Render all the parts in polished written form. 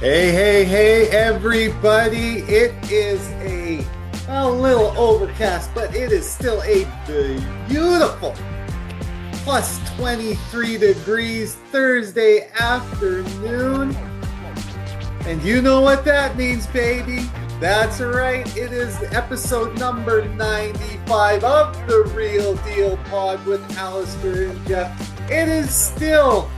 Hey, everybody. It is a little overcast, but it is still a beautiful plus 23 degrees Thursday afternoon. And you know what that means, baby. That's right. It is episode number 95 of the Real Deal Pod with Allister and Geoff. It is still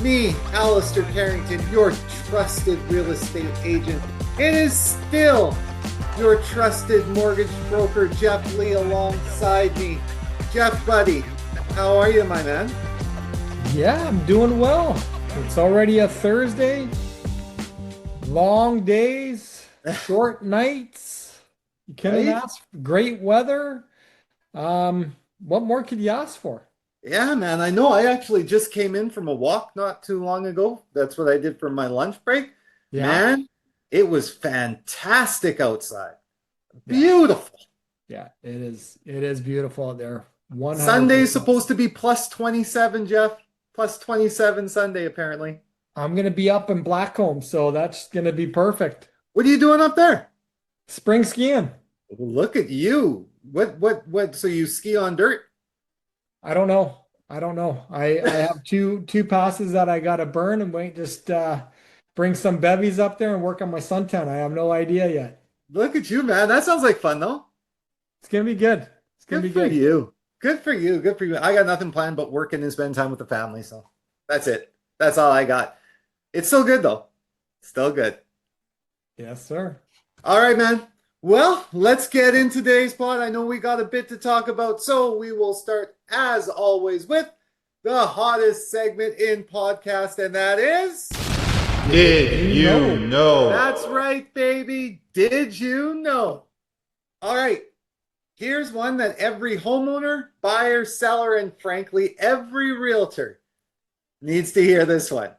me, Allister Carrington, your trusted real estate agent. It is still your trusted mortgage broker, Geoff Lee, alongside me. Geoff, buddy, how are you, my man? Yeah, I'm doing well. It's already a Thursday. Long days, short nights. You couldn't ask for great weather. What more could you ask for? Yeah, man, I know. I actually just came in from a walk not too long ago. That's what I did for my lunch break. Yeah. Man, it was fantastic outside. Beautiful. Yeah, it is. It is beautiful out there. 100%. Sunday's supposed to be plus 27, Geoff. Plus 27 Sunday, apparently. I'm going to be up in Blackcomb, so that's going to be perfect. What are you doing up there? Spring skiing. Look at you. What? So you ski on dirt? I don't know. I have two passes that I got to burn and wait, just bring some bevies up there and work on my suntan. I have no idea yet. Look at you, man. That sounds like fun, though. It's going to be good. It's going to be good. Good for you. Good for you. I got nothing planned but working and spending time with the family. So that's it. That's all I got. It's still good, though. Still good. Yes, sir. All right, man. Well, let's get in today's pod. I know we got a bit to talk about, so we will start, as always, with the hottest segment in podcast, and that is... Did you know? That's right, baby. Did you know? All right. Here's one that every homeowner, buyer, seller, and frankly, every realtor needs to hear this one.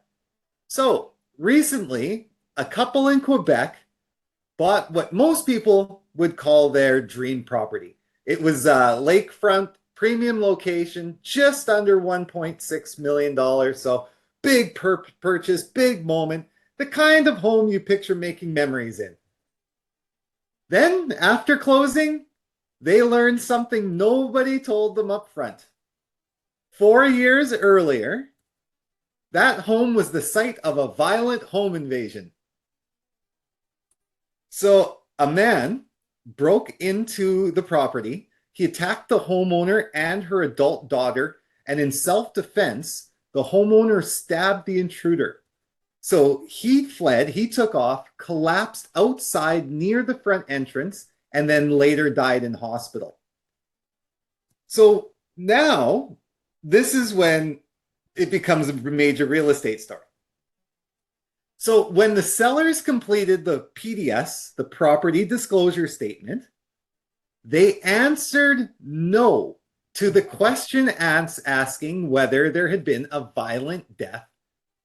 So, recently, a couple in Quebec bought what most people would call their dream property. It was a lakefront, premium location, just under $1.6 million. So big purchase, big moment, the kind of home you picture making memories in. Then, after closing, they learned something nobody told them up front. 4 years earlier, that home was the site of a violent home invasion. So a man broke into the property. He attacked the homeowner and her adult daughter, and in self-defense, the homeowner stabbed the intruder. So he fled, he took off, collapsed outside near the front entrance, and then later died in hospital. So now, this is when it becomes a major real estate story. So when the sellers completed the PDS, the property disclosure statement, they answered no to the question asking whether there had been a violent death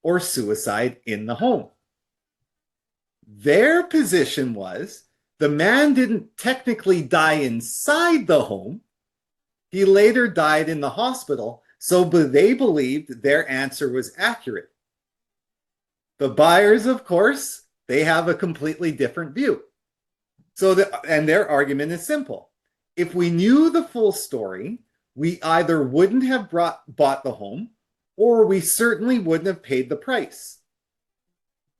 or suicide in the home. Their position was the man didn't technically die inside the home. He later died in the hospital, so they believed their answer was accurate. The buyers, of course, they have a completely different view. And their argument is simple. If we knew the full story, we either wouldn't have bought the home, or we certainly wouldn't have paid the price.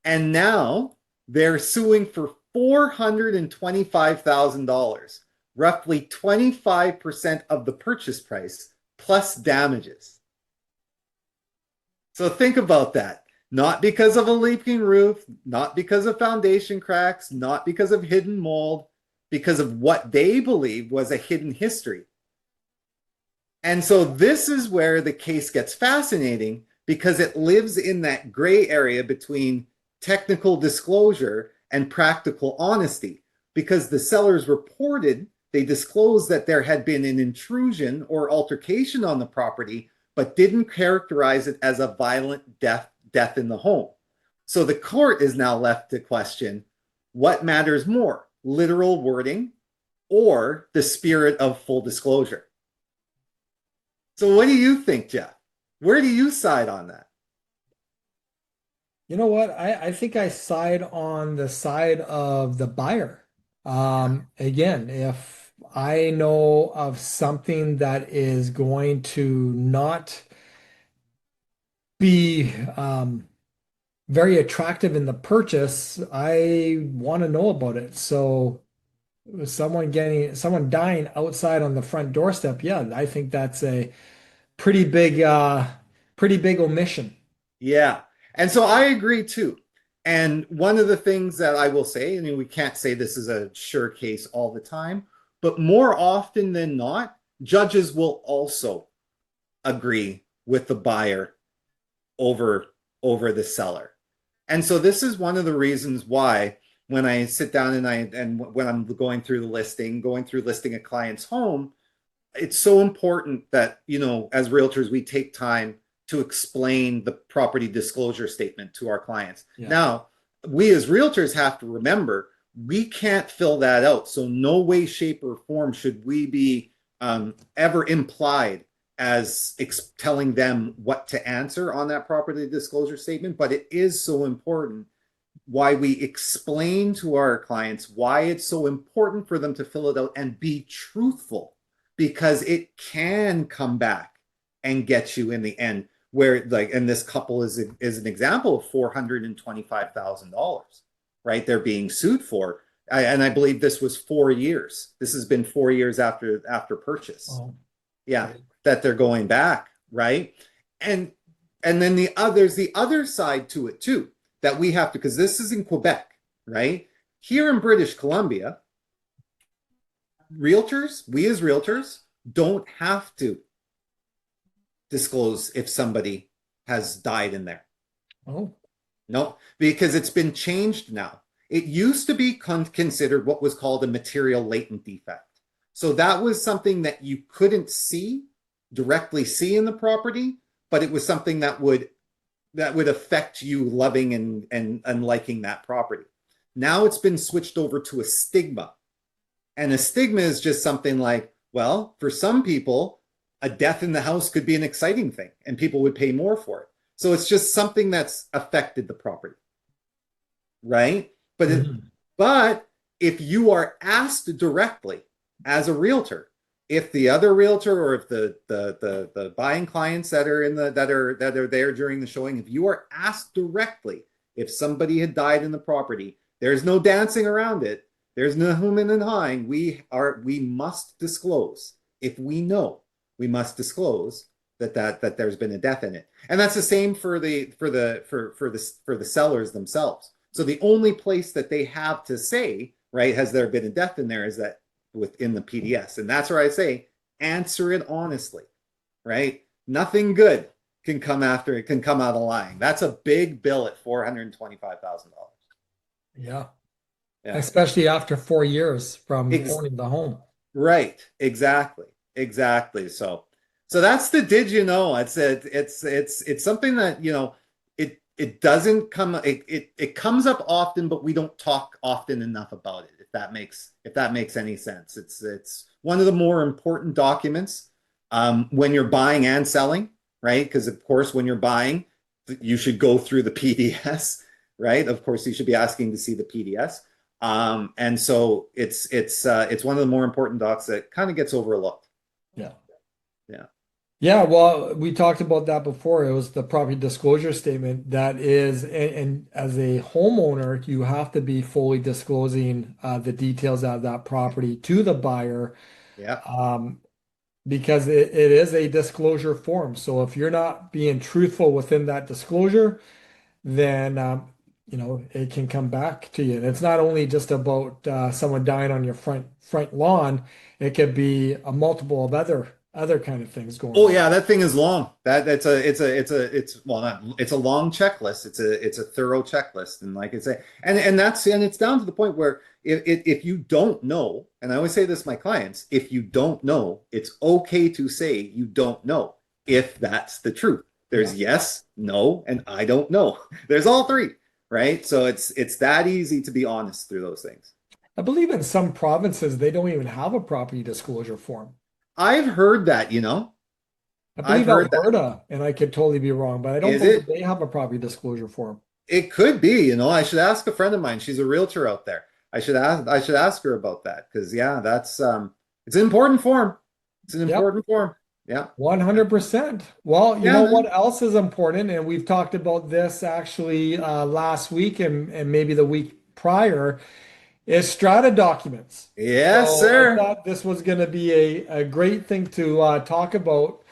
And now they're suing for $425,000, roughly 25% of the purchase price, plus damages. So think about that. Not because of a leaking roof, not because of foundation cracks, not because of hidden mold, because of what they believe was a hidden history. And so this is where the case gets fascinating, because it lives in that gray area between technical disclosure and practical honesty, because the sellers reported, they disclosed that there had been an intrusion or altercation on the property, but didn't characterize it as a violent death in the home. So the court is now left to question what matters more, literal wording or the spirit of full disclosure. So what do you think, Geoff? Where do you side on that? You know what? I think I side on the side of the buyer. Again, if I know of something that is going to not be very attractive in the purchase, I want to know about it. So someone dying outside on the front doorstep, yeah, I think that's a pretty big pretty big omission. Yeah. And so I agree too. And one of the things that I will say, I mean, we can't say this is a sure case all the time, but more often than not, judges will also agree with the buyer over over the seller. And so this is one of the reasons why when I sit down and when I'm going through the listing, going through listing a client's home, it's so important that, as realtors, we take time to explain the property disclosure statement to our clients. Yeah. Now, we as realtors have to remember we can't fill that out. So, no way, shape, or form should we be ever implied as telling them what to answer on that property disclosure statement. But it is so important why we explain to our clients why it's so important for them to fill it out and be truthful, because it can come back and get you in the end. Where, like, and this couple is an example of $425,000, right? They're being sued for, and I believe this was 4 years. This has been 4 years after purchase. Oh, Yeah, right. that they're going back, right? And then there's the other side to it too, that we have to, because this is in Quebec, right? Here in British Columbia, we as realtors don't have to disclose if somebody has died in there. Oh, No, because it's been changed now. It used to be considered what was called a material latent defect. So that was something that you couldn't directly see in the property, but it was something that would affect you loving and liking that property. Now it's been switched over to a stigma. And a stigma is just something like, well, for some people, a death in the house could be an exciting thing and people would pay more for it. So it's just something that's affected the property, right? mhm. But if you are asked directly as a realtor, if the other realtor or if the buying clients that are there during the showing, if you are asked directly if somebody had died in the property, there's no dancing around it. There's no human and hawing. We must disclose. If we know, we must disclose that there's been a death in it. And that's the same for the sellers themselves. So the only place that they have to say, right, has there been a death in there, is that within the PDS. And that's where I say, answer it honestly, right? Nothing good can come after it, can come out of lying. That's a big bill at $425,000. Yeah. Yeah. Especially after 4 years from Ex- owning the home. right. Exactly. Exactly. So that's the did you know? It's something that, it doesn't come it comes up often, but we don't talk often enough about it, if that makes any sense. It's one of the more important documents when you're buying and selling, right? Because of course when you're buying, you should go through the PDS, right? Of course you should be asking to see the PDS. And so it's one of the more important docs that kind of gets overlooked. Yeah. Yeah. Yeah, well, we talked about that before. It was the property disclosure statement that is, and as a homeowner, you have to be fully disclosing the details of that property to the buyer, Yeah. um, because it is a disclosure form. So if you're not being truthful within that disclosure, then it can come back to you. And it's not only just about someone dying on your front lawn. It could be a multiple of other kind of things going Oh on. yeah, that thing is long. It's well, not, it's a long checklist. It's a thorough checklist, and like I say, and it's down to the point where if you don't know, and I always say this to my clients, if you don't know, it's okay to say you don't know if that's the truth. Yeah. There's yes, no, and I don't know. There's all three, right? So it's that easy to be honest through those things. I believe in some provinces they don't even have a property disclosure form. I've heard that. I I've believe heard that. Alberta, and I could totally be wrong, but I don't Is believe it? they have a property disclosure form. It could be, I should ask a friend of mine. She's a realtor out there. I should ask her about that because yeah, that's it's an important form. It's an Yep. important form. Yeah. 100%. Well, you Yeah, know man. what else is important? And we've talked about this actually last week and maybe the week prior is Strata documents. Yes, So I sir. thought this was going to be a great thing to talk about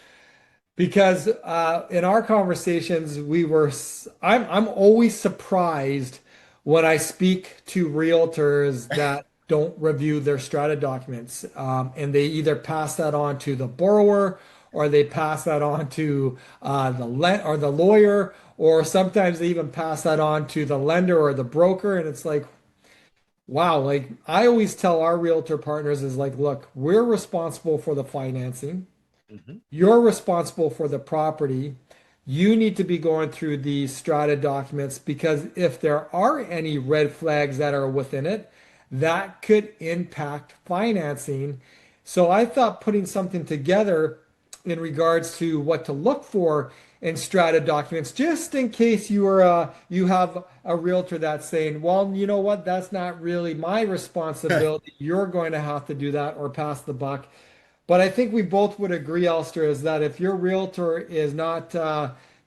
because in our conversations I'm always surprised when I speak to realtors that don't review their strata documents, and they either pass that on to the borrower or they pass that on to the lawyer, or sometimes they even pass that on to the lender or the broker, and it's like, wow, like I always tell our realtor partners is like, look, we're responsible for the financing. Mhm. You're responsible for the property. You need to be going through these strata documents because if there are any red flags that are within it, that could impact financing. So I thought putting something together in regards to what to look for in strata documents, just in case you have a realtor that's saying, well, you know what, that's not really my responsibility. You're going to have to do that or pass the buck. But I think we both would agree, Alistair, is that if your realtor is not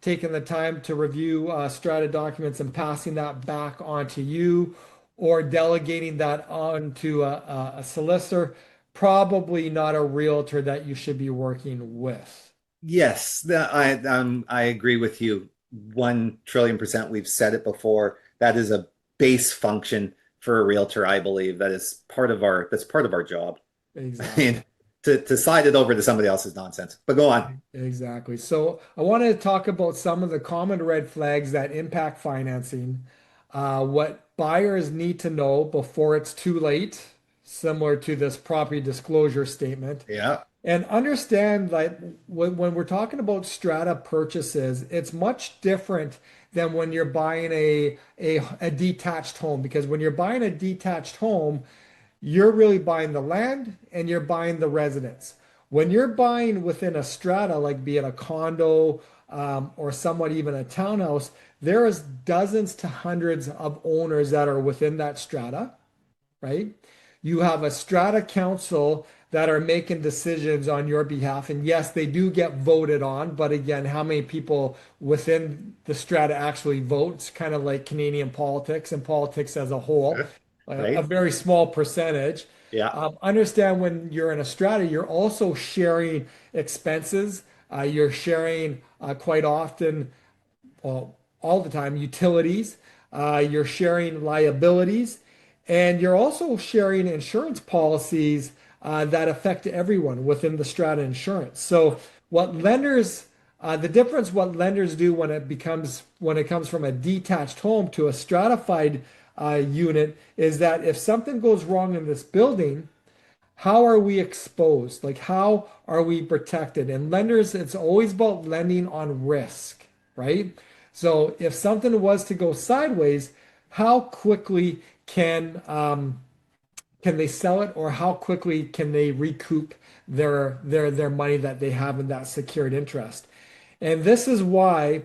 taking the time to review strata documents and passing that back onto you or delegating that on to a solicitor, probably not a realtor that you should be working with. Yes, I agree with you 1 trillion%. We've said it before. That is a base function for a realtor, I believe. That's part of our job. I Exactly. mean, to slide it over to somebody else is nonsense. But go on. Exactly. So I wanted to talk about some of the common red flags that impact financing, what buyers need to know before it's too late, similar to this property disclosure statement, Yeah. and understand that when we're talking about strata purchases, it's much different than when you're buying a detached home, because when you're buying a detached home, you're really buying the land and you're buying the residence. When you're buying within a strata, like be it a condo or somewhat even a townhouse, there is dozens to hundreds of owners that are within that strata, right? You have a strata council that are making decisions on your behalf. And yes, they do get voted on, but again, how many people within the strata actually vote? It's kind of like Canadian politics and politics as a whole, a Right. very small percentage. Yeah. Understand when you're in a strata, you're also sharing expenses. You're sharing quite often, well, all the time, utilities. You're sharing liabilities, and you're also sharing insurance policies that affect everyone within the strata insurance. So, the difference what lenders do when it comes from a detached home to a stratified unit is that if something goes wrong in this building, how are we exposed? Like, how are we protected? And lenders, it's always about lending on risk, right? So if something was to go sideways, how quickly can they sell it, or how quickly can they recoup their money that they have in that secured interest? And this is why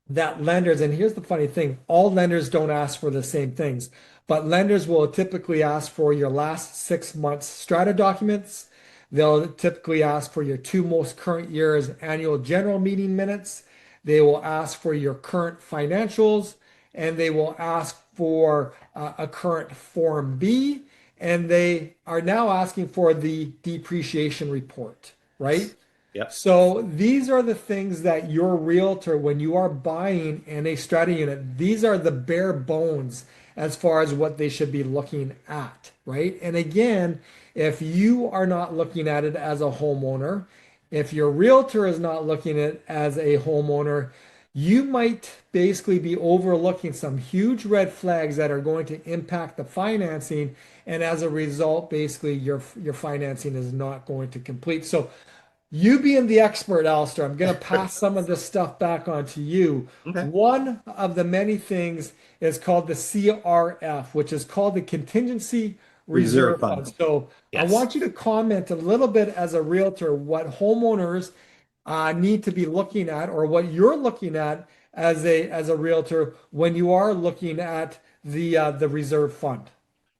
that lenders, and here's the funny thing, all lenders don't ask for the same things, but lenders will typically ask for your last 6 months strata documents. They'll typically ask for your two most current years annual general meeting minutes. They will ask for your current financials, and they will ask for a current Form B, and they are now asking for the depreciation report, right? Yep. So these are the things that your realtor, when you are buying in a strata unit, these are the bare bones as far as what they should be looking at, right? And again, if you are not looking at it as a homeowner, if your realtor is not looking at it as a homeowner, you might basically be overlooking some huge red flags that are going to impact the financing, and as a result, basically your financing is not going to complete. So you being the expert, Alistair, I'm going to pass some of this stuff back onto you. Okay. One of the many things is called the CRF, which is called the Contingency Reserve Reserve fund. Fund. So I Yes. want you to comment a little bit as a realtor what homeowners need to be looking at, or what you're looking at as a realtor when you are looking at the reserve fund?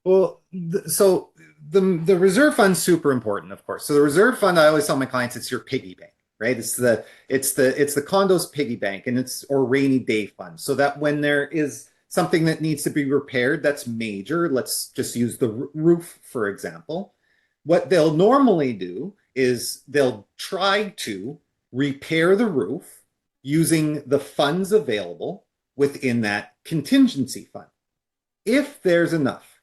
Well, so the reserve fund's super important, of course. So the reserve fund, I always tell my clients, it's your piggy bank, right? It's the condo's piggy bank, and it's or rainy day fund, so that when there is something that needs to be repaired that's major, let's just use the roof for example. What they'll normally do is they'll try to repair the roof using the funds available within that contingency fund, if there's enough,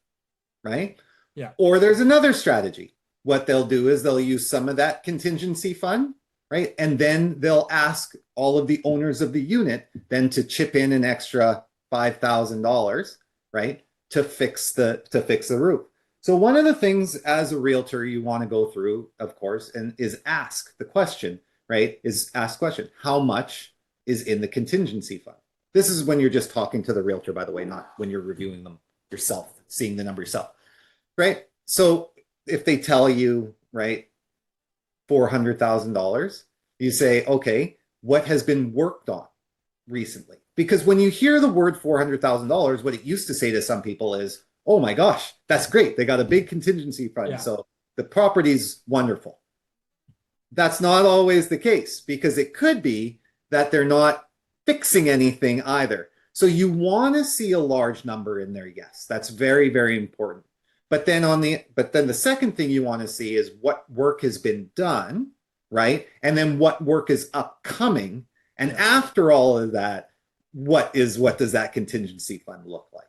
right? Yeah. Or there's another strategy. What they'll do is they'll use some of that contingency fund, right? And then they'll ask all of the owners of the unit then to chip in an extra $5,000, right? To fix the roof. So one of the things as a realtor you want to go through, of course, and is ask the question, right? Is ask the question, how much is in the contingency fund? This is when you're just talking to the realtor, by the way, not when you're reviewing them yourself, seeing the number yourself, right? So if they tell you, right, $400,000, you say, okay, what has been worked on recently? Because when you hear the word $400,000, what it used to say to some people is, oh my gosh, that's great. They got a big contingency fund. Yeah. So the property's wonderful. That's not always the case, because it could be that they're not fixing anything either. So you want to see a large number in there. Yes, that's very, very important. But then the second thing you want to see is what work has been done, right? And then what work is upcoming. And after all of that, what does that contingency fund look like?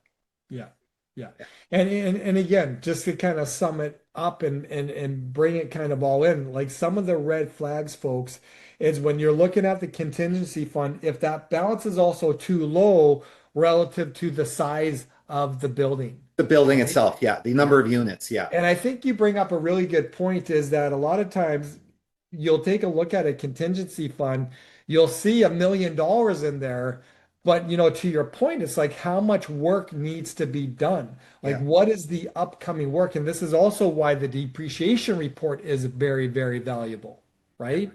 Yeah. Yeah. And again, just to kind of sum it up and bring it kind of all in, like some of the red flags, folks, is when you're looking at the contingency fund, if that balance is also too low relative to the size of the building. The building Right? itself, yeah. The number of units, yeah. And I think you bring up a really good point is that a lot of times you'll take a look at a contingency fund, you'll see $1 million in there, but to your point, it's like how much work needs to be done? Like Yeah. what is the upcoming work? And this is also why the depreciation report is very, very valuable, right?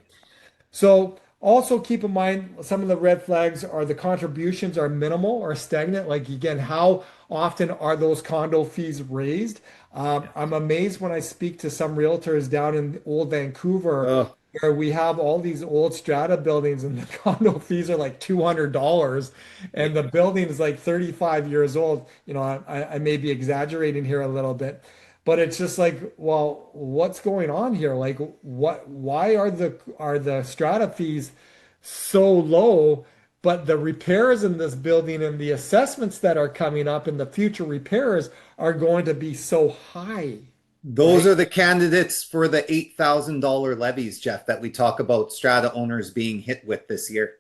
So also keep in mind some of the red flags are the contributions are minimal or stagnant. Like again, how often are those condo fees raised? I'm amazed when I speak to some realtors down in old Vancouver Oh, where we have all these old strata buildings and the condo fees are like $200 and the building is like 35 years old. I may be exaggerating here a little bit, but it's just like, well, what's going on here? Like, why are the strata fees so low, but the repairs in this building and the assessments that are coming up and the future repairs are going to be so high, those right? are the candidates for the $8,000 levies, Geoff, that we talk about strata owners being hit with this year.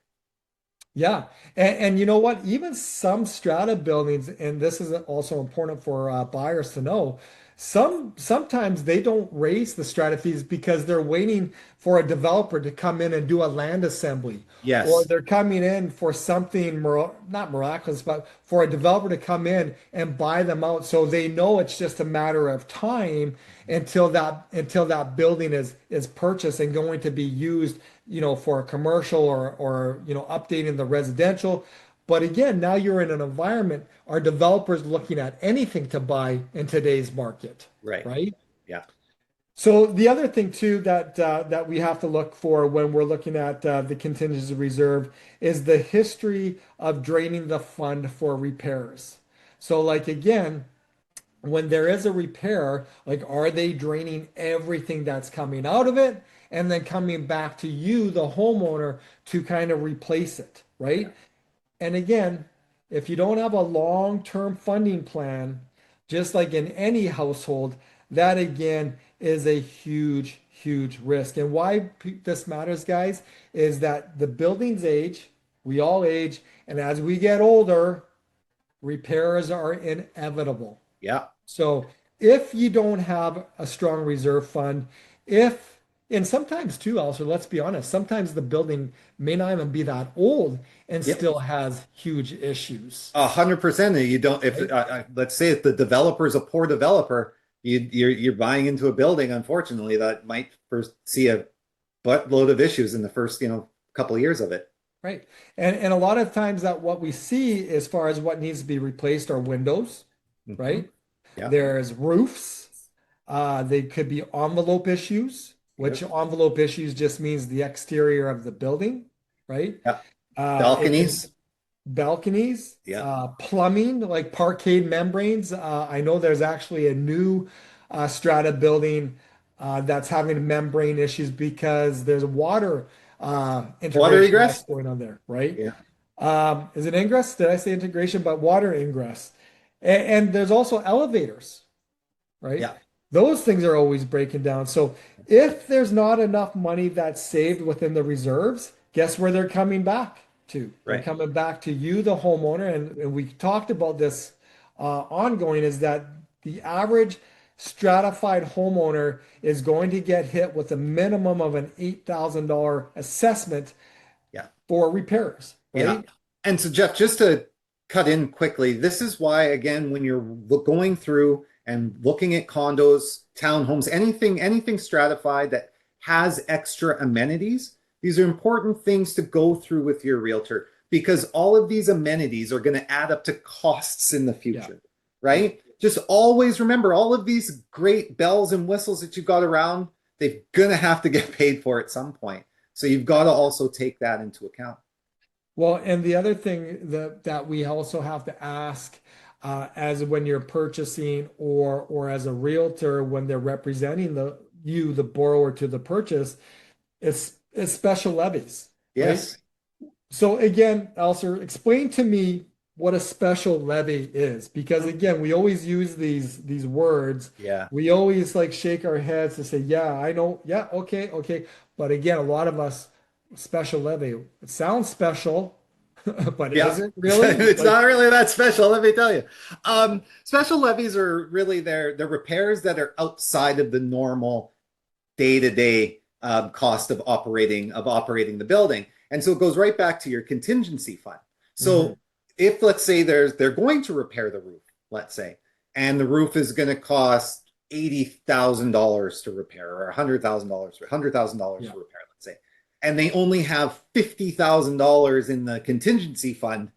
Yeah. And you know what? Even some strata buildings, and this is also important for buyers to know, sometimes they don't raise the strata fees because they're waiting for a developer to come in and do a land assembly, or Yes. they're coming in for something not miraculous, but for a developer to come in and buy them out. So they know it's just a matter of time until that building is purchased and going to be used for a commercial or updating the residential. But again, now you're in an environment, are developers looking at anything to buy in today's market, Right. right? Yeah. So the other thing too that we have to look for when we're looking at the contingency reserve is the history of draining the fund for repairs. So like again, when there is a repair, like are they draining everything that's coming out of it and then coming back to you, the homeowner, to kind of replace it, Yeah. right? And again, if you don't have a long-term funding plan, just like in any household, that again is a huge, huge risk. And why this matters, guys, is that the buildings age, we all age, and as we get older, repairs are inevitable. Yeah. So if you don't have a strong reserve fund, and sometimes too, also, let's be honest, sometimes the building may not even be that old and Yep. still has huge issues, 100%. You don't, if right? let's say if the developer is a poor developer, you're buying into a building, unfortunately, that might first see a buttload of issues in the first, couple of years of it. Right. And a lot of times that what we see as far as what needs to be replaced are windows, Mhm. right? Yeah. There's roofs. They could be envelope issues, which Yep. envelope issues just means the exterior of the building, right? Yeah. It can Balconies. balconies, Yeah. plumbing, like parquet membranes. I know there's actually a new strata building that's having membrane issues because there's water Water integration that's egress. going on there, right? Yeah. Is it ingress? Did I say integration? But water ingress. And there's also elevators, right? Yeah. Those things are always breaking down. So if there's not enough money that's saved within the reserves, guess where they're coming back to? They're Right. coming back to you, the homeowner. And we talked about this ongoing is that the average stratified homeowner is going to get hit with a minimum of an $8,000 assessment Yeah. for repairs, Yeah. right? And so, Jeff, just to cut in quickly, this is why, again, when you're going through and looking at condos, townhomes, anything stratified that has extra amenities, these are important things to go through with your realtor because all of these amenities are going to add up to costs in the Yeah. future, Yeah. right? Just always remember all of these great bells and whistles that you've got around, they're going to have to get paid for at some point. So you've got to also take that into account. Well, and the other thing that we also have to ask as when you're purchasing or as a realtor when they're representing the borrower to the purchase, it's special levies, right? Yes. So again, Alcer, explain to me what a special levy is, because again, we always use these words. Yeah. We always like shake our heads to say, yeah, I know, yeah, okay, okay. But again, a lot of us special levy, it sounds special, but Yeah. is it really? It's Like, not really that special, let me tell you. Special levies are really they're repairs that are outside of the normal day-to-day cost of operating the building. And so it goes right back to your contingency fund. mhm, So if let's say they're going to repair the roof, let's say, and the roof is going to cost $80,000 to repair or $100,000 yeah, to repair, let's say, and they only have $50,000 in the contingency fund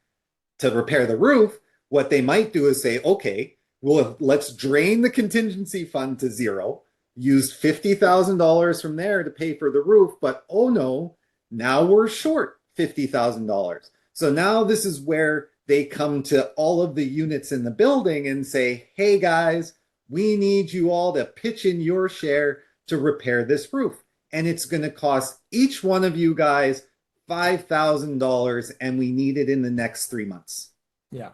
to repair the roof, what they might do is say, okay, well, let's drain the contingency fund to zero, use $50,000 from there to pay for the roof, but oh no, now we're short $50,000. So now this is where they come to all of the units in the building and say, hey guys, we need you all to pitch in your share to repair this roof. And it's going to cost each one of you guys $5,000 and we need it in the next 3 months. yeah.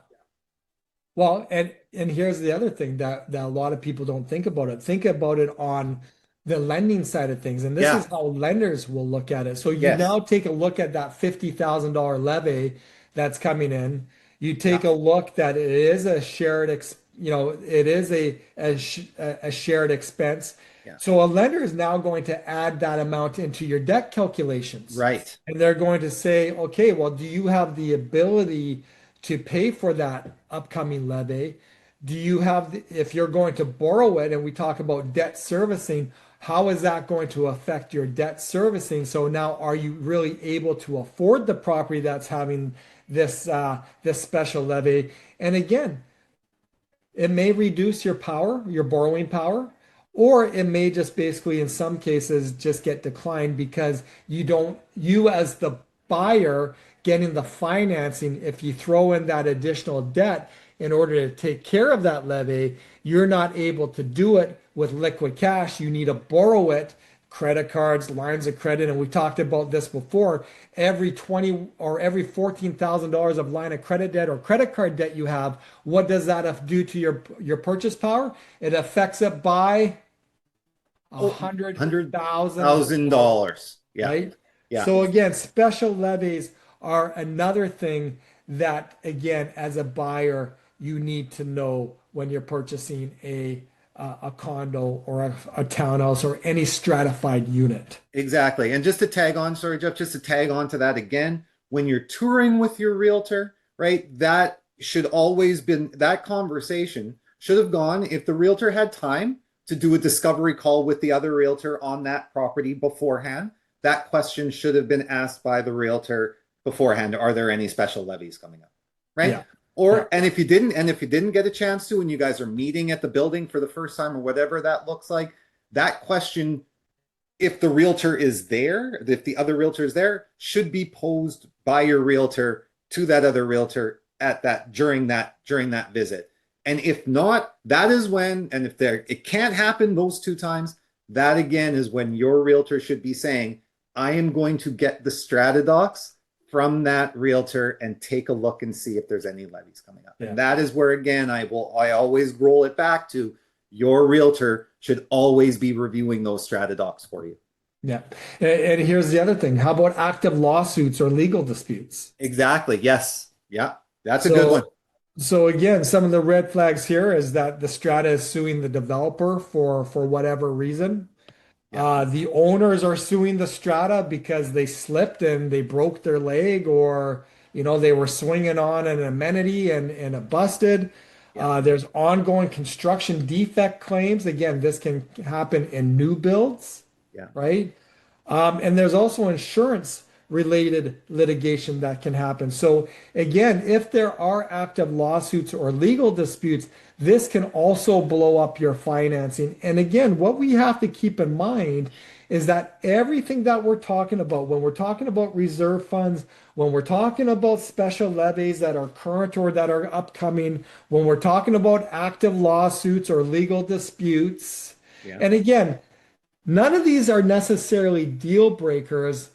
Well, and here's the other thing that a lot of people don't think about it. Think about it on the lending side of things. And this Yeah. is how lenders will look at it. So you Yes. now take a look at that $50,000 levy that's coming in. You take Yeah. a look that it is a shared it is a shared expense. Yeah. So a lender is now going to add that amount into your debt calculations. Right. And they're going to say, okay, well, do you have the ability to pay for that upcoming levy? Do you have, if you're going to borrow it, and we talk about debt servicing, how is that going to affect your debt servicing? So now, are you really able to afford the property that's having this special levy? And again, it may reduce your power, your borrowing power, or it may just basically, in some cases, just get declined because you as the buyer getting the financing, if you throw in that additional debt in order to take care of that levy, you're not able to do it with liquid cash. You need to borrow it, credit cards, lines of credit. And we talked about this before. Every 20 or every $14,000 of line of credit debt or credit card debt you have, what does that do to your purchase power? It affects it by a Oh, hundred thousand dollars, $100,000. Yeah. right? Yeah. So again, special levies are another thing that, again, as a buyer, you need to know when you're purchasing a condo or a townhouse or any stratified unit. Exactly. And just to tag on, sorry, Jeff, just to tag on to that again, when you're touring with your realtor, right, that should always been that conversation should have gone if the realtor had time to do a discovery call with the other realtor on that property beforehand. That question should have been asked by the realtor beforehand, are there any special levies coming up? Right? Yeah. Yeah. Or and if you didn't get a chance to, and you guys are meeting at the building for the first time or whatever that looks like, that question, if the realtor is there, if the other realtor is there, should be posed by your realtor to that other realtor at that during that visit. And if not, that is when, and if there it can't happen those two times, that again is when your realtor should be saying, I am going to get the strata docs from that realtor and take a look and see if there's any levies coming up. Yeah. And that is where again I always roll it back to your realtor should always be reviewing those strata docs for you. Yeah. And here's the other thing. How about active lawsuits or legal disputes? Exactly. Yes. Yeah. That's a good one. So again, some of the red flags here is that the strata is suing the developer for whatever reason. Yeah. The owners are suing the strata because they slipped and they broke their leg, or they were swinging on an amenity and it busted. Yeah. There's ongoing construction defect claims. Again, this can happen in new builds, Yeah. right? And there's also insurance related litigation that can happen. So again, if there are active lawsuits or legal disputes, this can also blow up your financing. And again, what we have to keep in mind is that everything that we're talking about, when we're talking about reserve funds, when we're talking about special levies that are current or that are upcoming, when we're talking about active lawsuits or legal disputes, Yeah. and again, none of these are necessarily deal breakers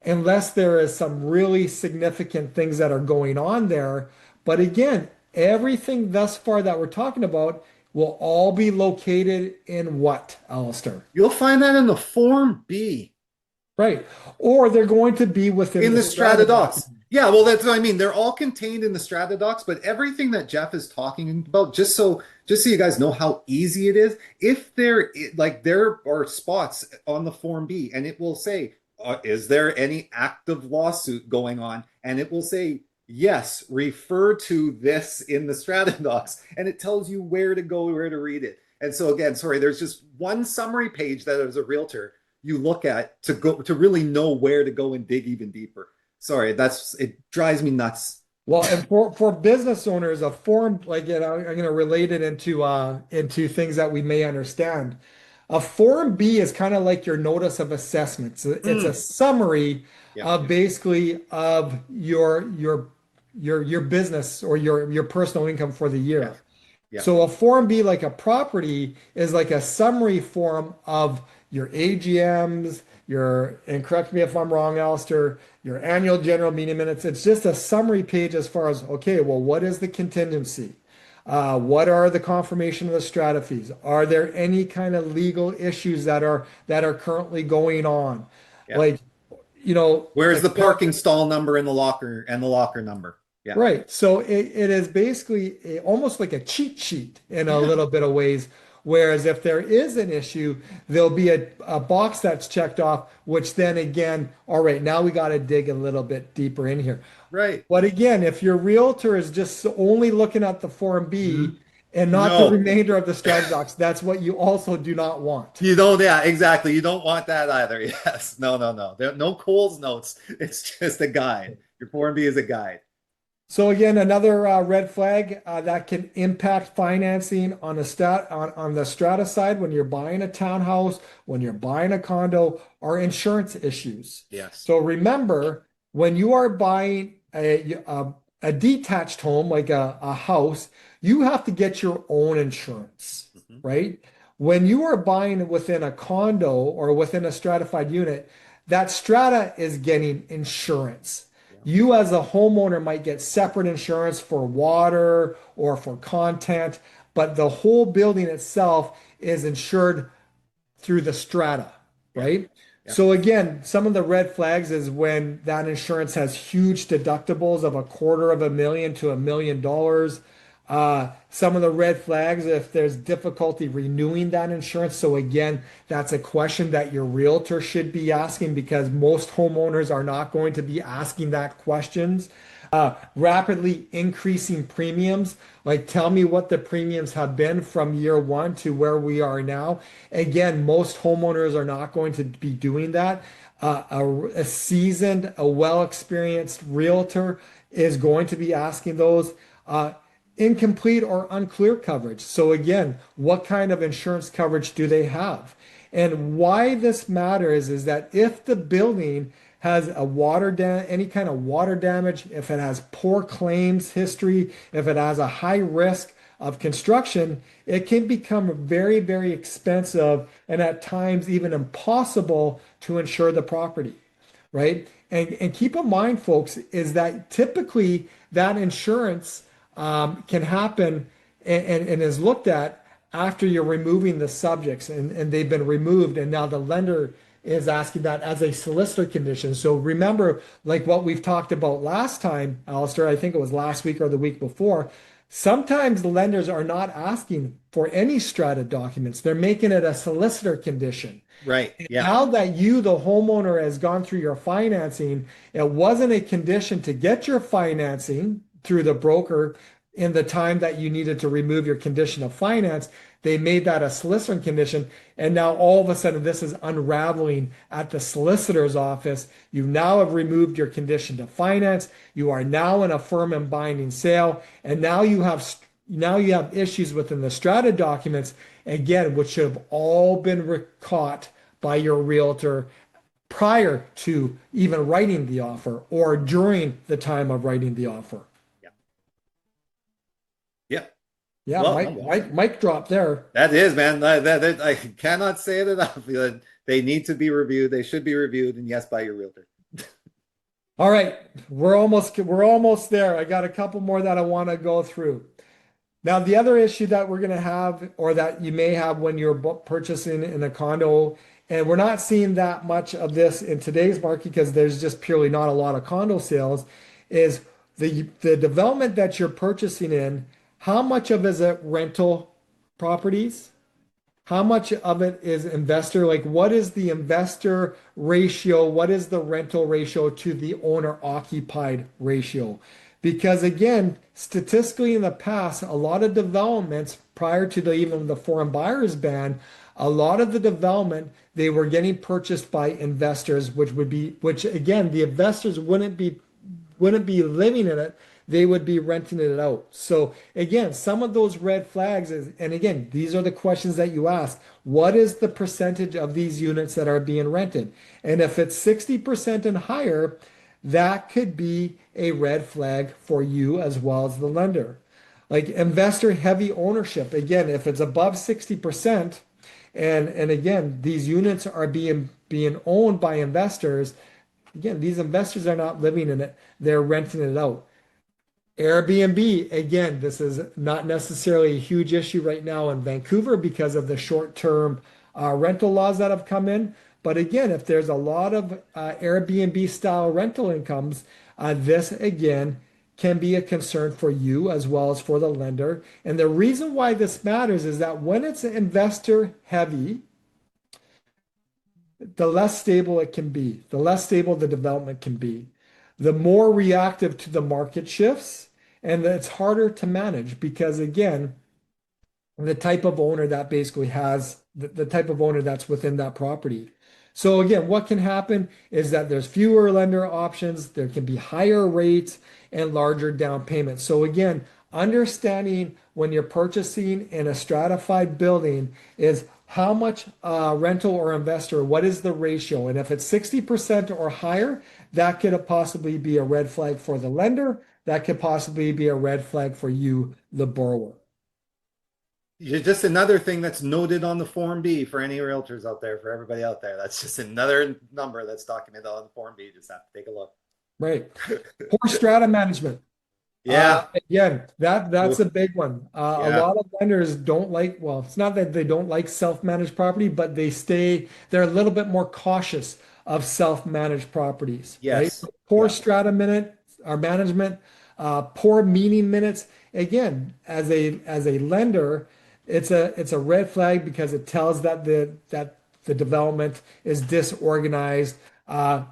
unless there is some really significant things that are going on there. But again, everything thus far that we're talking about will all be located in what, Allister? You'll find that in the Form B Right. Or they're going to be within in the the strata strata docs. document. Yeah, well, that's what I mean. They're all contained in the strata docs, but everything that Geoff is talking about, just so you guys know how easy it is, if there are spots on the Form B, and it will say, is there any active lawsuit going on? And it will say, yes, refer to this in the strata docs, and it tells you where to go, where to read it. And so again, sorry, there's just one summary page that as a realtor you look at to really know where to go and dig even deeper. Sorry, it drives me nuts. Well, and for business owners, a form like I'm going to relate it into things that we may understand. A Form B is kind of like your notice of assessment. So it's a Mm. summary Yeah, of basically of your business or your personal income for the yeah, year. yeah, So a Form B, like a property, is like a summary form of your AGMs, and correct me if I'm wrong, Alistair, your annual general meeting minutes. It's just a summary page as far as, okay, well, what is the contingency? What are the confirmation of the strata fees? Are there any kind of legal issues that are currently going on? yeah. Like, Where's the example, parking stall number in the locker and the locker number? Yeah, right. So it is basically almost like a cheat sheet in a yeah, little bit of ways. Whereas if there is an issue, there'll be a box that's checked off, which then again, all right, now we got to dig a little bit deeper in here. right. But again, if your realtor is just only looking at the Form B and not the No, remainder of the strategy docs, that's what you also do not want. you don't. Yeah, exactly. You don't want that either. Yes. No, no, no. There, no Cole's notes. It's just a guide. Your Form B is a guide. So again, another red flag that can impact financing on on the strata side when you're buying a townhouse, when you're buying a condo, are insurance issues. Yes. So remember, when you are buying a detached home like a house, you have to get your own insurance, Mhm. right? When you are buying within a condo or within a stratified unit, that strata is getting insurance. Yeah. You as a homeowner might get separate insurance for water or for content, but the whole building itself is insured through the strata, Yeah. right? Yeah. So again, some of the red flags is when that insurance has huge deductibles of $250,000 to $1 million. Some of the red flags if there's difficulty renewing that insurance. So again, that's a question that your realtor should be asking because most homeowners are not going to be asking that questions. Rapidly increasing premiums. Like, tell me what the premiums have been from year one to where we are now. Again, most homeowners are not going to be doing that. A seasoned, a well-experienced realtor is going to be asking those uh, incomplete or unclear coverage. So again, what kind of insurance coverage do they have? And why this matters is that if the building has any kind of water damage, if it has poor claims history, if it has a high risk of construction, it can become very, very expensive and at times even impossible to insure the property, right? And keep in mind, folks, is that typically that insurance can happen and is looked at after you're removing the subjects and they've been removed, and now the lender is asking that as a solicitor condition. So remember, like what we've talked about last time, Alistair, I think it was last week or the week before. Sometimes the lenders are not asking for any strata documents. They're making it a solicitor condition. Right. Yeah. Now that you, the homeowner, has gone through your financing, it wasn't a condition to get your financing through the broker in the time that you needed to remove your condition of finance. They made that a solicitor condition. And now all of a sudden, this is unraveling at the solicitor's office. You now have removed your condition to finance. You are now in a firm and binding sale. And now you have issues within the strata documents, again, which should have all been caught by your realtor prior to even writing the offer or during the time of writing the offer. Yeah. Yeah. Yeah, Well, Mike drop there. that is, man. I cannot say it enough. They need to be reviewed. They should be reviewed, and yes, by your realtor. All right, we're almost there. I got a couple more that I want to go through. Now, the other issue that we're going to have, or that you may have when you're purchasing in a condo, and we're not seeing that much of this in today's market because there's just purely not a lot of condo sales, is the development that you're purchasing in, how much of it is it rental properties? How much of it is investor? Like, what is the investor ratio? What is the rental ratio to the owner occupied ratio? Because again, statistically in the past, a lot of developments prior to even the foreign buyers ban, a lot of the development, they were getting purchased by investors, which again, the investors wouldn't be living in it. They would be renting it out. So again, some of those red flags and again, these are the questions that you ask. What is the percentage of these units that are being rented? And if it's 60% and higher, that could be a red flag for you as well as the lender. Like investor heavy ownership, again, if it's above 60%, and again, these units are being owned by investors, again, these investors are not living in it, they're renting it out. Airbnb, again, this is not necessarily a huge issue right now in Vancouver because of the short-term rental laws that have come in. But again, if there's a lot of Airbnb style rental incomes, this again can be a concern for you as well as for the lender. And the reason why this matters is that when it's investor heavy, the less stable it can be, the less stable the development can be, the more reactive to the market shifts, and it's harder to manage because, again, the type of owner that basically has the type of owner that's within that property. So, again, what can happen is that there's fewer lender options, there can be higher rates and larger down payments. So, again, understanding when you're purchasing in a stratified building is how much rental or investor, what is the ratio? And if it's 60% or higher, that could possibly be a red flag for the lender. That could possibly be a red flag for you, the borrower. Just another thing that's noted on the Form B for any realtors out there, for everybody out there. That's just another number that's documented on the Form B. You just have to take a look. Right. Poor strata management. Yeah. Again, that's a big one. A Yeah. lot of lenders don't like, well, it's not that they don't like self-managed property, but they're a little bit more cautious of self-managed properties, right? Yes. Poor Yeah. strata management, poor meeting minutes. Again, as a lender, it's a red flag because it tells that the development is disorganized,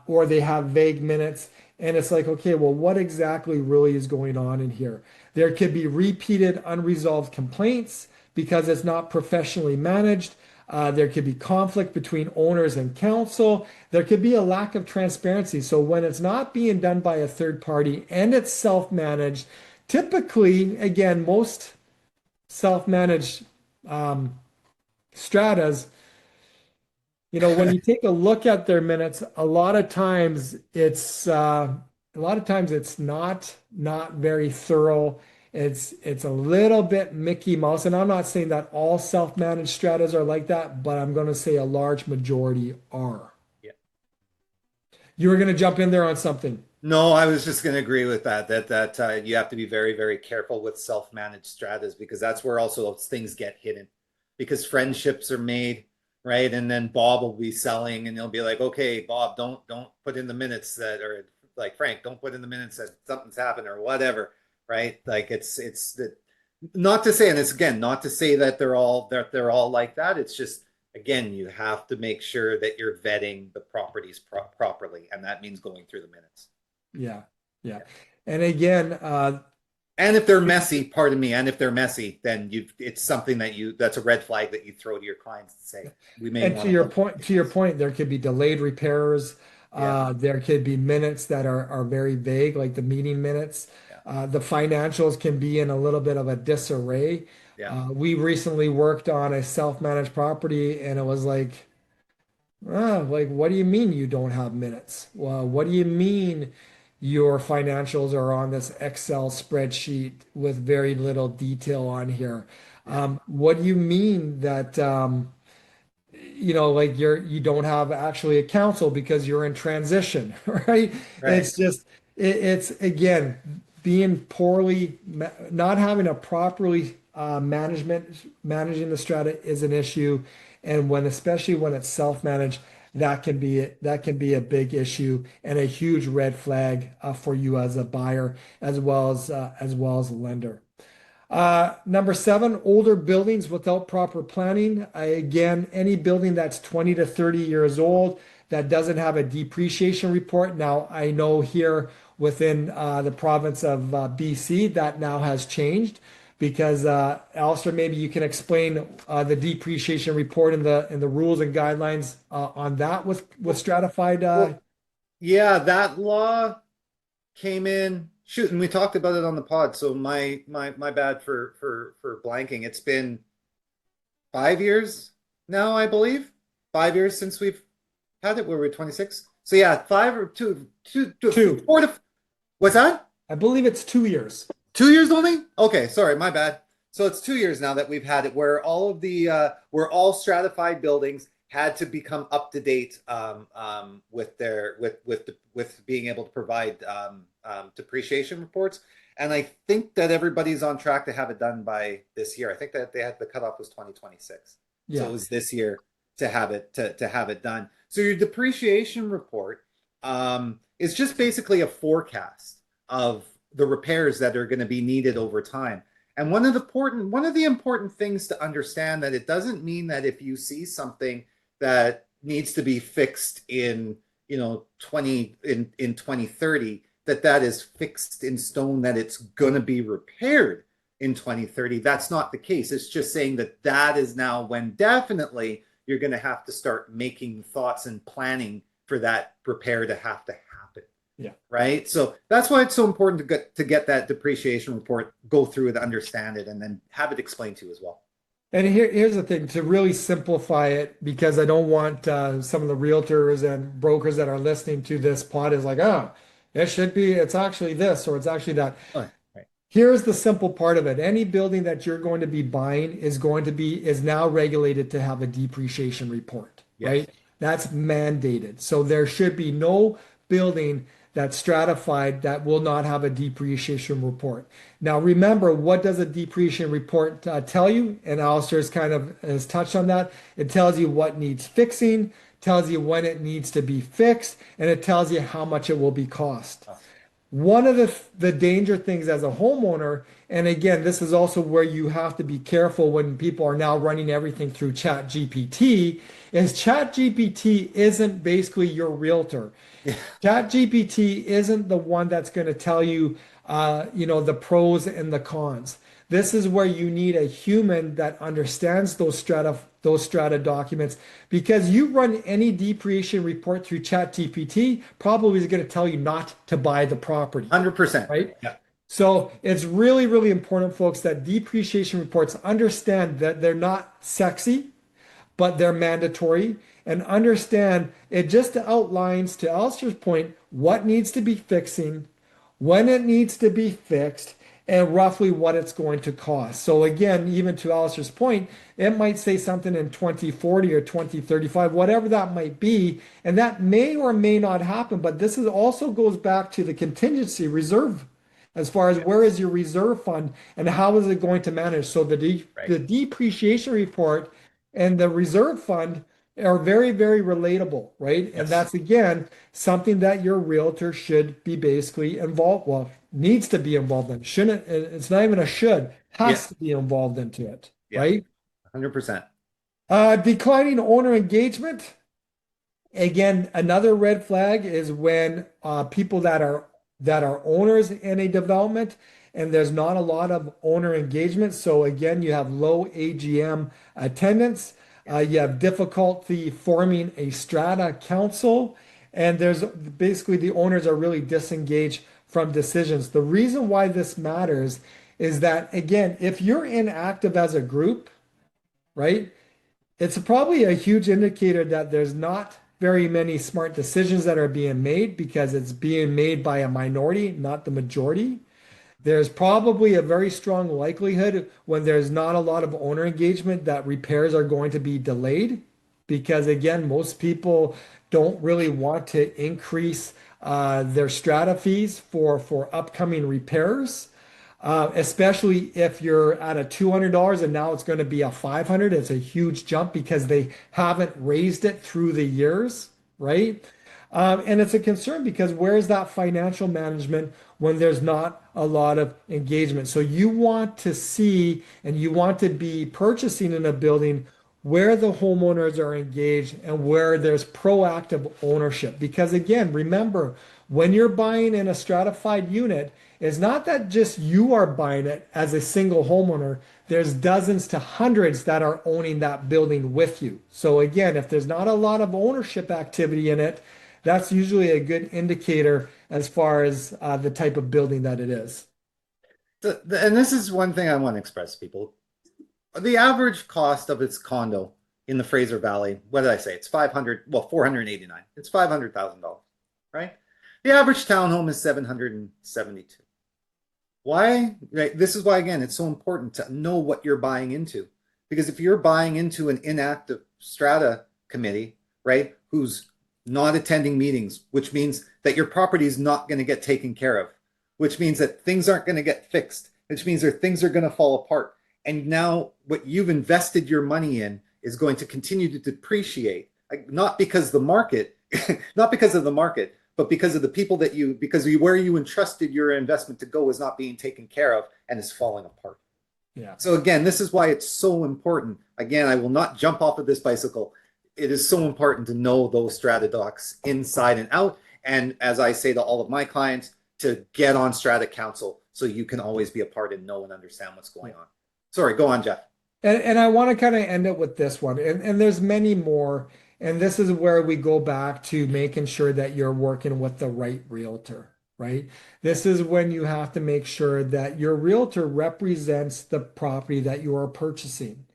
or they have vague minutes. And it's like, okay, well, what exactly really is going on in here? There could be repeated unresolved complaints because it's not professionally managed. There could be conflict between owners and council. There could be a lack of transparency. So when it's not being done by a third party and it's self-managed, typically, again, most self-managed um, stratas, when you take a look at their minutes, a lot of times it's not very thorough. It's a little bit Mickey Mouse, and I'm not saying that all self-managed stratas are like that, but I'm going to say a large majority are. Yeah. You were going to jump in there on something. No, I was just going to agree with that. You have to be very, very careful with self-managed stratas because that's where also those things get hidden. Because friendships are made, right? And then Bob will be selling, and he'll be like, "Okay, Bob, don't put in the minutes that, or like Frank, don't put in the minutes that something's happened or whatever." Right? Like it's the not to say, and it's again not to say that they're all like that. It's just again you have to make sure that you're vetting the properties properly, and that means going through the minutes. Yeah, yeah. And again, And if they're messy, pardon me, and if they're messy, then it's something that's a red flag that you throw to your clients and say, we may and want to look. to your point, there could be delayed repairs. Yeah, There could be minutes that are very vague, like the meeting minutes. yeah, The financials can be in a little bit of a disarray. yeah, We recently worked on a self-managed property, and it was like, what do you mean you don't have minutes? Well, what do you mean your financials are on this Excel spreadsheet with very little detail on here? yeah. What do you mean that like you don't have actually a council because you're in transition, right? Right, It's just it's again being not having a properly managing the strata is an issue, and especially when it's self-managed, that can be a big issue and a huge red flag for you as a buyer as well as a lender. Number seven, older buildings without proper planning. Again, any building that's 20 to 30 years old that doesn't have a depreciation report. Now, I know here within the province of BC that now has changed because Allister, maybe you can explain the depreciation report and the rules and guidelines on that with stratified. well, yeah, that law came in. Shoot, and we talked about it on the pod. So my bad for blanking. It's been 5 years now, I believe. 5 years since we've had it. Where we're 26. So yeah, five or Two. four to. What's that? I believe it's 2 years. 2 years only? Okay, sorry, my bad. So it's 2 years now that we've had it, where where all stratified buildings had to become up to date with with being able to provide depreciation reports. And I think that everybody's on track to have it done by this year. I think that the cutoff was 2026, so Yeah. it was this year to have it to have it done. So your depreciation report is just basically a forecast of the repairs that are going to be needed over time. And one of the important things to understand that it doesn't mean that if you see something that needs to be fixed in 2030 that is fixed in stone, that it's going to be repaired in 2030. That's not the case. It's just saying that is now when definitely you're going to have to start making thoughts and planning for that repair to have to happen. Yeah. Right. So that's why it's so important to get that depreciation report, go through it, understand it, and then have it explained to you as well. And here's the thing, to really simplify it, because I don't want some of the realtors and brokers that are listening to this pod is like, oh, it's actually this or it's actually that. Oh, right. Here's the simple part of it. Any building that you're going to be buying is now regulated to have a depreciation report, Yes. right? That's mandated. So there should be no building that's stratified that will not have a depreciation report. Now, remember, what does a depreciation report tell you? And Alistair has touched on that. It tells you what needs fixing, tells you when it needs to be fixed, and it tells you how much it will be cost. One of the danger things as a homeowner, and again, this is also where you have to be careful when people are now running everything through Chat GPT, is Chat GPT isn't basically your realtor. Yeah. Chat GPT isn't the one that's going to tell you, the pros and the cons. this is where you need a human that understands those strata documents, because you run any depreciation report through ChatGPT, probably is going to tell you not to buy the property, 100%. right? Yeah. So it's really, really important, folks, that depreciation reports understand that they're not sexy, but they're mandatory, and understand it just outlines, to Alistair's point, what needs to be fixing, when it needs to be fixed, and roughly what it's going to cost. So again, even to Alistair's point, it might say something in 2040 or 2035, whatever that might be, and that may or may not happen. But this is also goes back to the contingency reserve, as far as where is your reserve fund and how is it going to manage. So Right. the depreciation report and the reserve fund are very, very relatable, right? And Yes. that's again something that your realtor should be basically involved, well, needs to be involved in. Shouldn't, it's not even a should, Yeah. has to be involved into it, Yeah. right? 100%. Declining owner engagement. Again, another red flag is when people that are owners in a development and there's not a lot of owner engagement. So again, you have low AGM attendance. You have difficulty forming a strata council, and there's basically the owners are really disengaged from decisions. The reason why this matters is that again, if you're inactive as a group, right? It's probably a huge indicator that there's not very many smart decisions that are being made, because it's being made by a minority, not the majority. There's probably a very strong likelihood when there's not a lot of owner engagement that repairs are going to be delayed, because again, most people don't really want to increase their strata fees for upcoming repairs. Especially if you're at a $200 and now it's going to be a 500, it's a huge jump because they haven't raised it through the years, right? And it's a concern because where's that financial management when there's not a lot of engagement? So you want to see and you want to be purchasing in a building where the homeowners are engaged and where there's proactive ownership. Because again, remember, when you're buying in a stratified unit, it's not that just you are buying it as a single homeowner. There's dozens to hundreds that are owning that building with you. So again, if there's not a lot of ownership activity in it, that's usually a good indicator as far as the type of building that it is. And this is one thing I want to express to people. The average cost of its condo in the Fraser Valley, what did I say? It's 500, well, 489. It's $500,000, right? The average townhome is 772. Why? Right, this is why, again, it's so important to know what you're buying into. Because if you're buying into an inactive strata committee, right, who's not attending meetings, which means that your property is not going to get taken care of, which means that things aren't going to get fixed, which means that things are going to fall apart. And now what you've invested your money in is going to continue to depreciate, not because the market, not because of the market, but because of the people that you, because where you entrusted your investment to go is not being taken care of and is falling apart. Yeah. So again, this is why it's so important. Again, I will not jump off of this bicycle. It is so important to know those strata docs inside and out. And as I say to all of my clients, to get on strata council so you can always be a part and know and understand what's going on. Sorry, go on, Geoff. And I want to kind of end it with this one. And there's many more. And this is where we go back to making sure that you're working with the right realtor, right? This is when you have to make sure that your realtor represents the property that you are purchasing.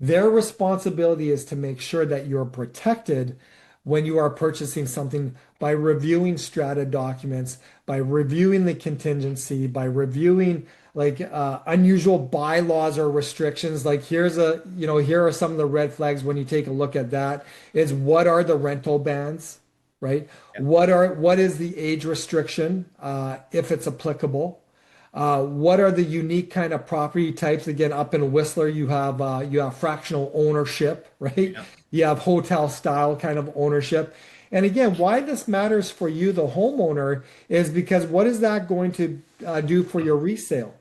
Their responsibility is to make sure that you're protected when you are purchasing something by reviewing strata documents, by reviewing the contingency, by reviewing like unusual bylaws or restrictions. Like here are some of the red flags when you take a look at that. Is what are the rental bans, right? Yeah. What is the age restriction, if it's applicable? What are the unique kind of property types? Again, up in Whistler, you have fractional ownership, right? Yeah. You have hotel style kind of ownership. And again, why this matters for you, the homeowner, is because what is that going to do for your resale?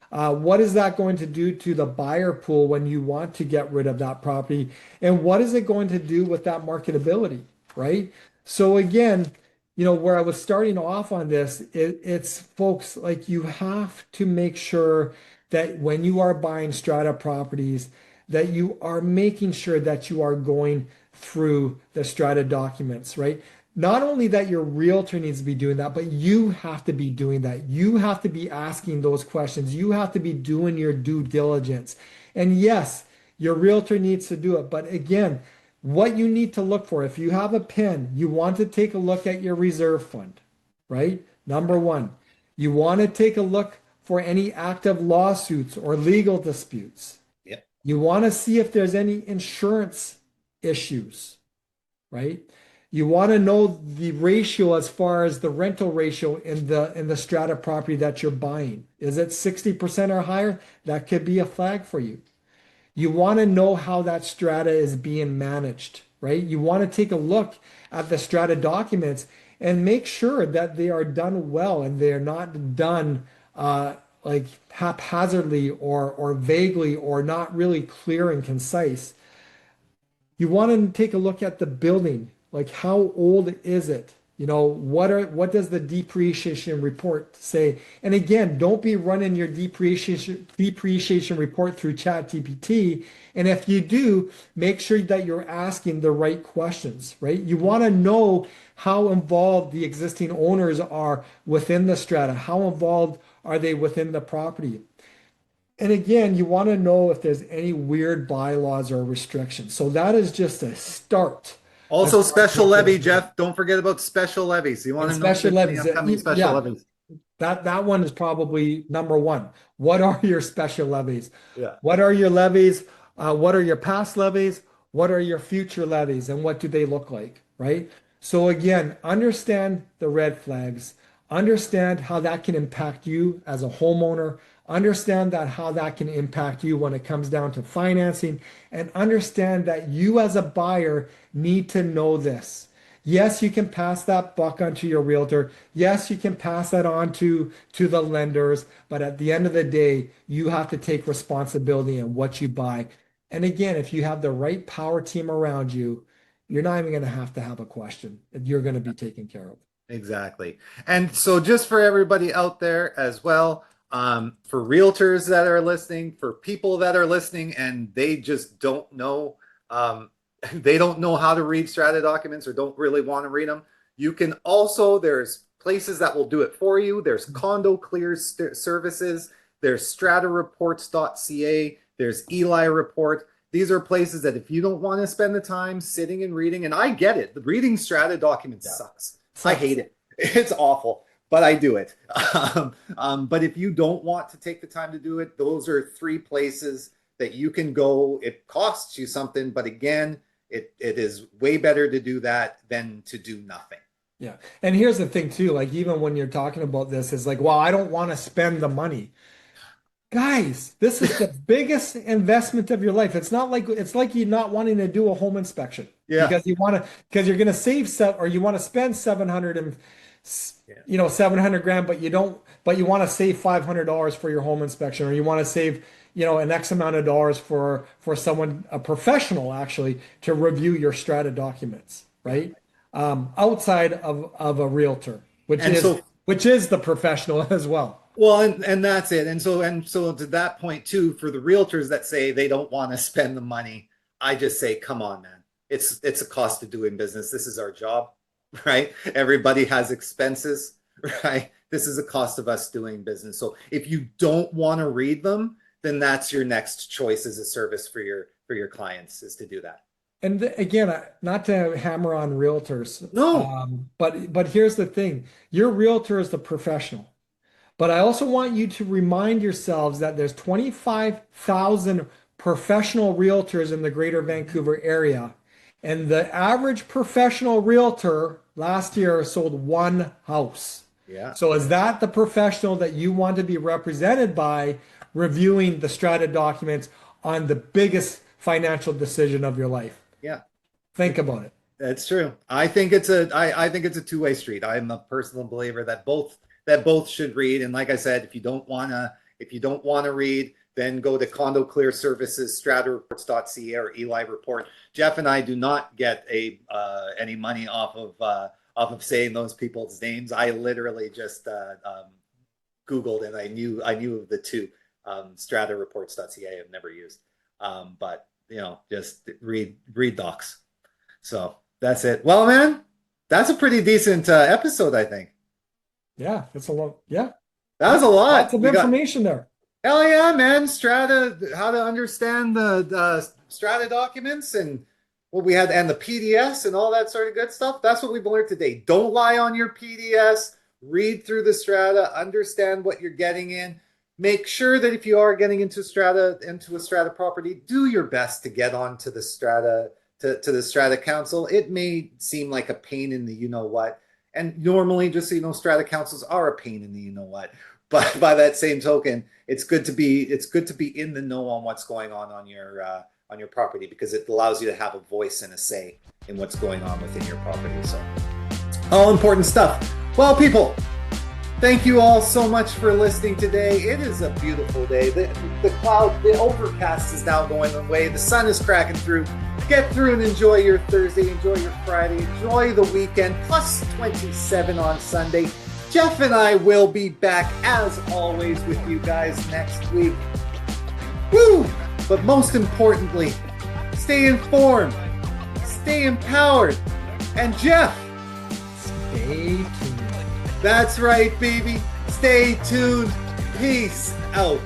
What is that going to do to the buyer pool when you want to get rid of that property? And what is it going to do with that marketability, right? So again, where I was starting off on this, it's folks, like you have to make sure that when you are buying strata properties, that you are making sure that you are going through the strata documents, right? Not only that your realtor needs to be doing that, but you have to be doing that. You have to be asking those questions. You have to be doing your due diligence. And yes, your realtor needs to do it. But again, what you need to look for, if you have a pen, you want to take a look at your reserve fund, right? Number one, you want to take a look for any active lawsuits or legal disputes. Yep. You want to see if there's any insurance issues, right? You want to know the ratio as far as the rental ratio in the strata property that you're buying. Is it 60% or higher? That could be a flag for you. You want to know how that strata is being managed, right? You want to take a look at the strata documents and make sure that they are done well and they're not done like haphazardly or vaguely or not really clear and concise. You want to take a look at the building, like how old is it? What does the depreciation report say? And again, don't be running your depreciation report through ChatGPT. And if you do, make sure that you're asking the right questions, right? You want to know how involved the existing owners are within the strata. How involved are they within the property? And again, you want to know if there's any weird bylaws or restrictions. So that is just a start as Also, far as special making levy, sure. Jeff. Don't forget about special levies. You want And to know if special there's any levies. upcoming special Yeah, levies? that one is probably number one. What are your special levies? Yeah. What are your levies? What are your past levies? What are your future levies? And what do they look like? Right? So again, understand the red flags. Understand how that can impact you as a homeowner. Understand that how that can impact you when it comes down to financing, and understand that you as a buyer need to know this. Yes, you can pass that buck onto your realtor. Yes, you can pass that on to the lenders, but at the end of the day, you have to take responsibility in what you buy. And again, if you have the right power team around you, you're not even going to have a question. You're going to be taken care of. Exactly. And so, just for everybody out there as well, for realtors that are listening, for people that are listening, and they just don't know, they don't know how to read strata documents or don't really want to read them. You can also, there's places that will do it for you. There's Condo Clears services. There's stratareports.ca. There's Eli Report. These are places that if you don't want to spend the time sitting and reading, and I get it, the reading strata documents sucks. I Sucks. hate it. It's awful, but I do it. But if you don't want to take the time to do it, those are three places that you can go. It costs you something, but again, it is way better to do that than to do nothing. Yeah. And here's the thing too, like even when you're talking about this, it's like, well, I don't want to spend the money. Guys, this is the biggest investment of your life. It's like you not wanting to do a home inspection Yeah. because you're going to save or you want to spend 700 and Yeah. 700 grand, but you want to save $500 for your home inspection, or you want to save, an X amount of dollars for someone, a professional actually, to review your strata documents, right? Outside of a realtor, And so which is the professional as well. well, and that's it. And so to that point too, for the realtors that say they don't want to spend the money, I just say, come on, man. It's a cost of doing business. This is our job, right? Everybody has expenses, right? This is a cost of us doing business. So if you don't want to read them, then that's your next choice as a service for your clients is to do that. And again, not to hammer on realtors, No. but here's the thing: your realtor is the professional. But I also want you to remind yourselves that there's 25,000 professional realtors in the greater Vancouver area. And the average professional realtor last year sold one house. Yeah. So is that the professional that you want to be represented by reviewing the strata documents on the biggest financial decision of your life? Yeah. Think about it. That's true. I think it's a two-way street. I'm a personal believer that both should read. And like I said, if you don't wanna read, then go to Condo Clear Services, stratareports.ca or Eli Report. Jeff and I do not get any money off of saying those people's names. I literally just Googled and I knew of the two. stratareports.ca I've never used. But just read docs. So that's it. Well, man, that's a pretty decent episode, I think. Yeah, that's a lot. Yeah, That was a lot. lots of information there. Hell yeah, man. Strata, how to understand the Strata documents and what we had, and the PDS and all that sort of good stuff. That's what we've learned today. Don't lie on your PDS. Read through the Strata, understand what you're getting in. Make sure that if you are getting into a Strata property, do your best to get onto the Strata to the Strata Council. It may seem like a pain in the you know what, and normally, just so you know, Strata councils are a pain in the you know what. But by that same token, it's good to be in the know on what's going on your property, because it allows you to have a voice and a say in what's going on within your property. So, all important stuff. Well, people, thank you all so much for listening today. It is a beautiful day. The overcast is now going away. The sun is cracking through. Get through and enjoy your Thursday, enjoy your Friday, enjoy the weekend, plus 27 on Sunday. Geoff and I will be back, as always, with you guys next week. Woo! But most importantly, stay informed, stay empowered, and Geoff, Stay tuned. that's right, baby. Stay tuned. Peace out.